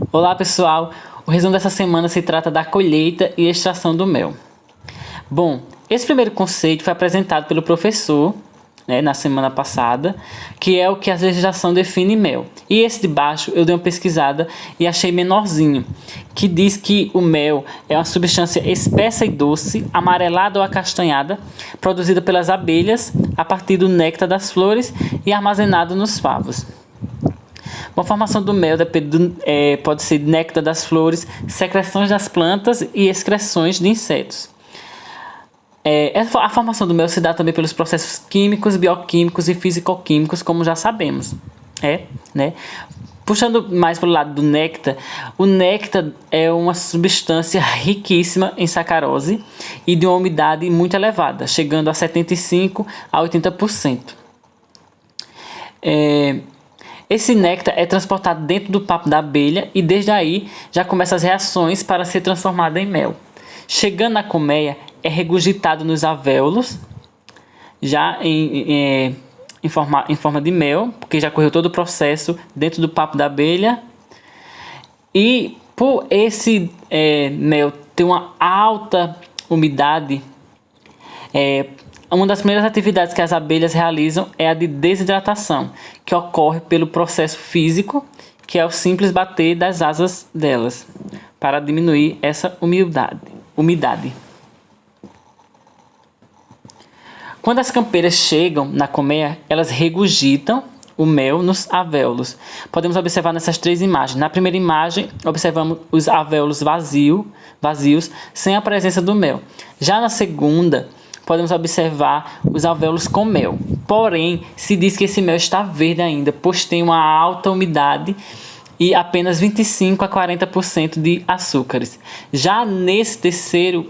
Olá pessoal, o resumo dessa semana se trata da colheita e extração do mel. Bom, esse primeiro conceito foi apresentado pelo professor, na semana passada, que é o que a legislação define mel. E esse de baixo eu dei uma pesquisada e achei menorzinho, que diz que o mel é uma substância espessa e doce, amarelada ou acastanhada, produzida pelas abelhas a partir do néctar das flores e armazenado nos favos. A formação do mel pode ser néctar das flores, secreções das plantas e excreções de insetos. A formação do mel se dá também pelos processos químicos, bioquímicos e fisicoquímicos, como já sabemos. Puxando mais para o lado do néctar, o néctar é uma substância riquíssima em sacarose e de uma umidade muito elevada, chegando a 75% a 80%. Esse néctar é transportado dentro do papo da abelha e desde aí já começam as reações para ser transformado em mel. Chegando na colmeia, é regurgitado nos alvéolos, já em forma de mel, porque já correu todo o processo dentro do papo da abelha. E por esse mel ter uma alta umidade, uma das primeiras atividades que as abelhas realizam é a de desidratação, que ocorre pelo processo físico, que é o simples bater das asas delas, para diminuir essa umidade. Quando as campeiras chegam na colmeia, elas regurgitam o mel nos alvéolos. Podemos observar nessas três imagens. Na primeira imagem, observamos os alvéolos vazios, sem a presença do mel. Já na segunda, podemos observar os alvéolos com mel. Porém, se diz que esse mel está verde ainda, pois tem uma alta umidade e apenas 25% a 40% de açúcares. Já nessa terceira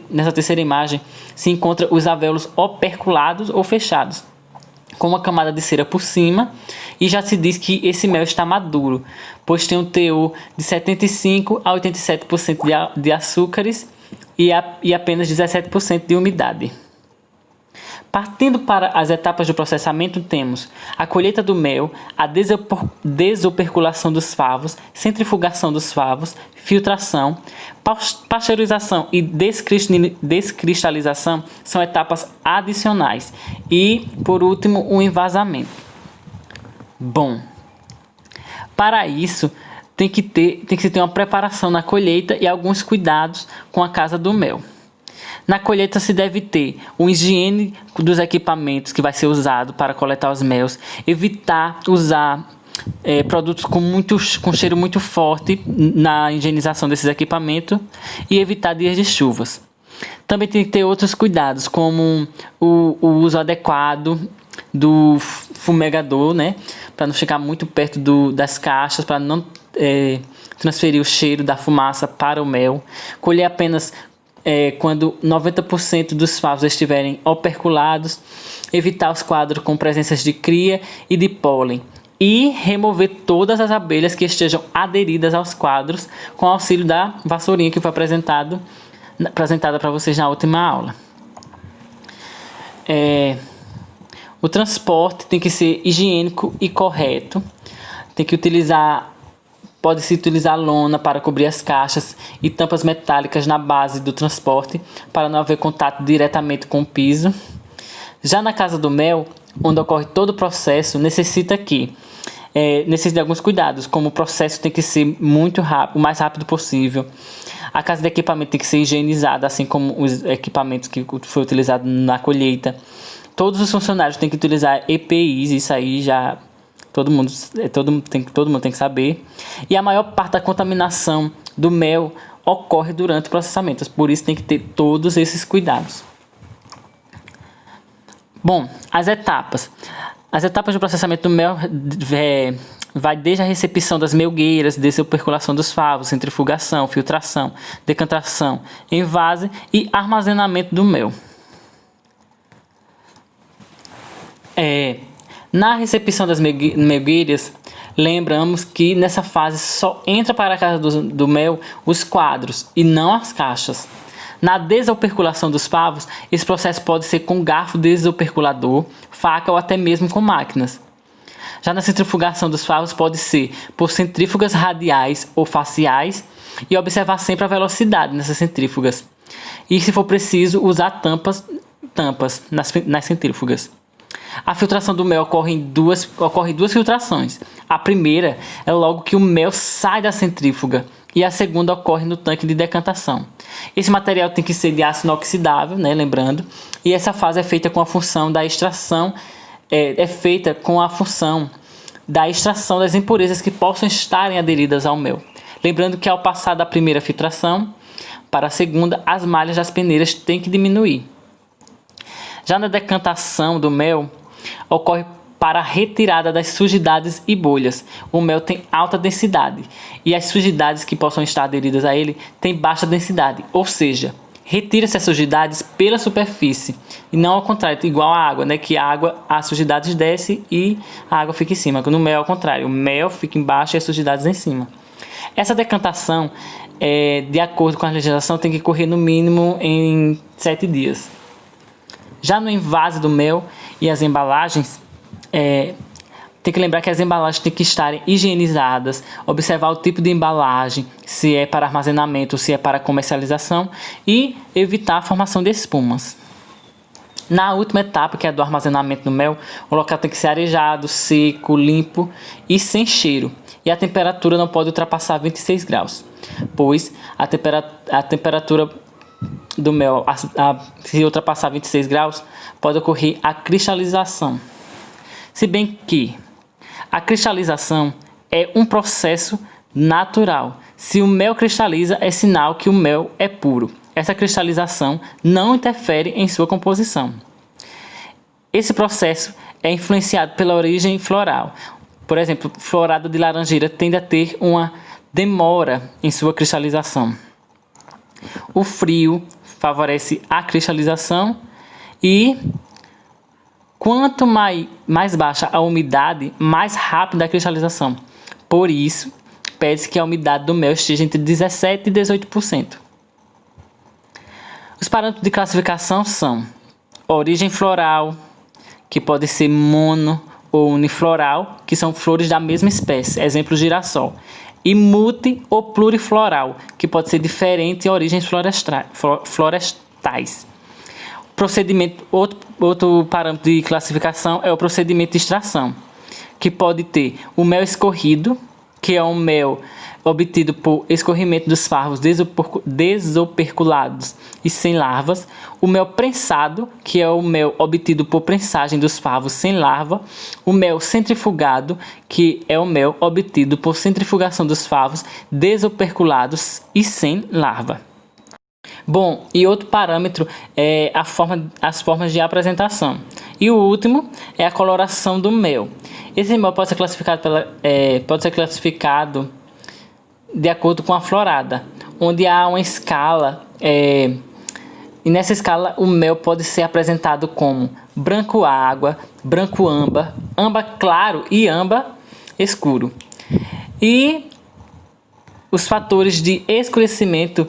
imagem, se encontra os alvéolos operculados ou fechados, com uma camada de cera por cima, e já se diz que esse mel está maduro, pois tem um teor de 75% a 87% de açúcares e apenas 17% de umidade. Partindo para as etapas do processamento, temos a colheita do mel, a desoperculação dos favos, centrifugação dos favos, filtração, pasteurização e descristalização são etapas adicionais. E, por último, o envasamento. Bom, para isso, tem que se ter uma preparação na colheita e alguns cuidados com a casa do mel. Na colheita se deve ter uma higiene dos equipamentos que vai ser usado para coletar os mel, evitar usar produtos com cheiro muito forte na higienização desses equipamentos e evitar dias de chuvas. Também tem que ter outros cuidados, como o uso adequado do fumegador, para não chegar muito perto das caixas, para não transferir o cheiro da fumaça para o mel. Colher apenas quando 90% dos favos estiverem operculados, evitar os quadros com presenças de cria e de pólen e remover todas as abelhas que estejam aderidas aos quadros com auxílio da vassourinha que foi apresentada para vocês na última aula. O transporte tem que ser higiênico e correto. Pode-se utilizar lona para cobrir as caixas e tampas metálicas na base do transporte para não haver contato diretamente com o piso. Já na casa do mel, onde ocorre todo o processo, necessita de alguns cuidados, como o processo tem que ser muito rápido, o mais rápido possível. A casa de equipamento tem que ser higienizada, assim como os equipamentos que foi utilizado na colheita. Todos os funcionários têm que utilizar EPIs, isso aí já todo mundo tem que saber. E a maior parte da contaminação do mel ocorre durante o processamento, por isso tem que ter todos esses cuidados. Bom, as etapas do processamento do mel vai desde a recepção das melgueiras, desoperculação dos favos, centrifugação, filtração, decantação, envase e armazenamento do mel. Na recepção das melgueiras, lembramos que nessa fase só entra para a casa do mel os quadros e não as caixas. Na desoperculação dos favos, esse processo pode ser com garfo desoperculador, faca ou até mesmo com máquinas. Já na centrifugação dos favos pode ser por centrífugas radiais ou faciais e observar sempre a velocidade nessas centrífugas. E se for preciso, usar tampas nas centrífugas. A filtração do mel ocorre em duas filtrações. A primeira é logo que o mel sai da centrífuga e a segunda ocorre no tanque de decantação. Esse material tem que ser de aço inoxidável, né, lembrando, e essa fase é feita com a função da extração, das impurezas que possam estarem aderidas ao mel. Lembrando que ao passar da primeira filtração para a segunda, as malhas das peneiras têm que diminuir. Já na decantação do mel, ocorre para a retirada das sujidades e bolhas. O mel tem alta densidade e as sujidades que possam estar aderidas a ele têm baixa densidade, ou seja, retira-se as sujidades pela superfície e não ao contrário, igual à água, né? Que a água, as sujidades descem e a água fica em cima. No mel, ao contrário, o mel fica embaixo e as sujidades em cima. Essa decantação, de acordo com a legislação, tem que ocorrer no mínimo em 7 dias. Já no invase do mel e as embalagens, tem que lembrar que as embalagens têm que estarem higienizadas, observar o tipo de embalagem, se é para armazenamento ou se é para comercialização, e evitar a formação de espumas. Na última etapa, que é do armazenamento do mel, o local tem que ser arejado, seco, limpo e sem cheiro. E a temperatura não pode ultrapassar 26 graus, pois a temperatura do mel, se ultrapassar 26 graus, pode ocorrer a cristalização. Se bem que a cristalização é um processo natural. Se o mel cristaliza, é sinal que o mel é puro. Essa cristalização não interfere em sua composição. Esse processo é influenciado pela origem floral. Por exemplo, florada de laranjeira tende a ter uma demora em sua cristalização. O frio favorece a cristalização e quanto mais baixa a umidade, mais rápida a cristalização. Por isso, pede-se que a umidade do mel esteja entre 17% e 18%. Os parâmetros de classificação são origem floral, que pode ser mono ou unifloral, que são flores da mesma espécie, exemplo girassol, e multi ou plurifloral, que pode ser diferente em origens florestais. Outro parâmetro de classificação é o procedimento de extração, que pode ter o mel escorrido, que é um mel obtido por escorrimento dos favos desoperculados e sem larvas, o mel prensado, que é o mel obtido por prensagem dos favos sem larva, o mel centrifugado, que é o mel obtido por centrifugação dos favos desoperculados e sem larva. Bom, e outro parâmetro é as formas de apresentação. E o último é a coloração do mel. Esse mel pode ser classificado de acordo com a florada, onde há uma escala, e nessa escala o mel pode ser apresentado como branco água, branco âmbar, âmbar claro e âmbar escuro. E os fatores de escurecimento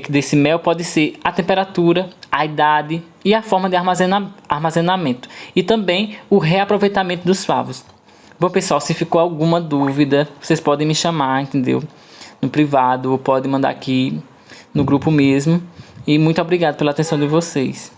desse mel pode ser a temperatura, a idade e a forma de armazenamento, e também o reaproveitamento dos favos. Bom, pessoal, se ficou alguma dúvida, vocês podem me chamar, entendeu? No privado, ou podem mandar aqui no grupo mesmo. E muito obrigado pela atenção de vocês.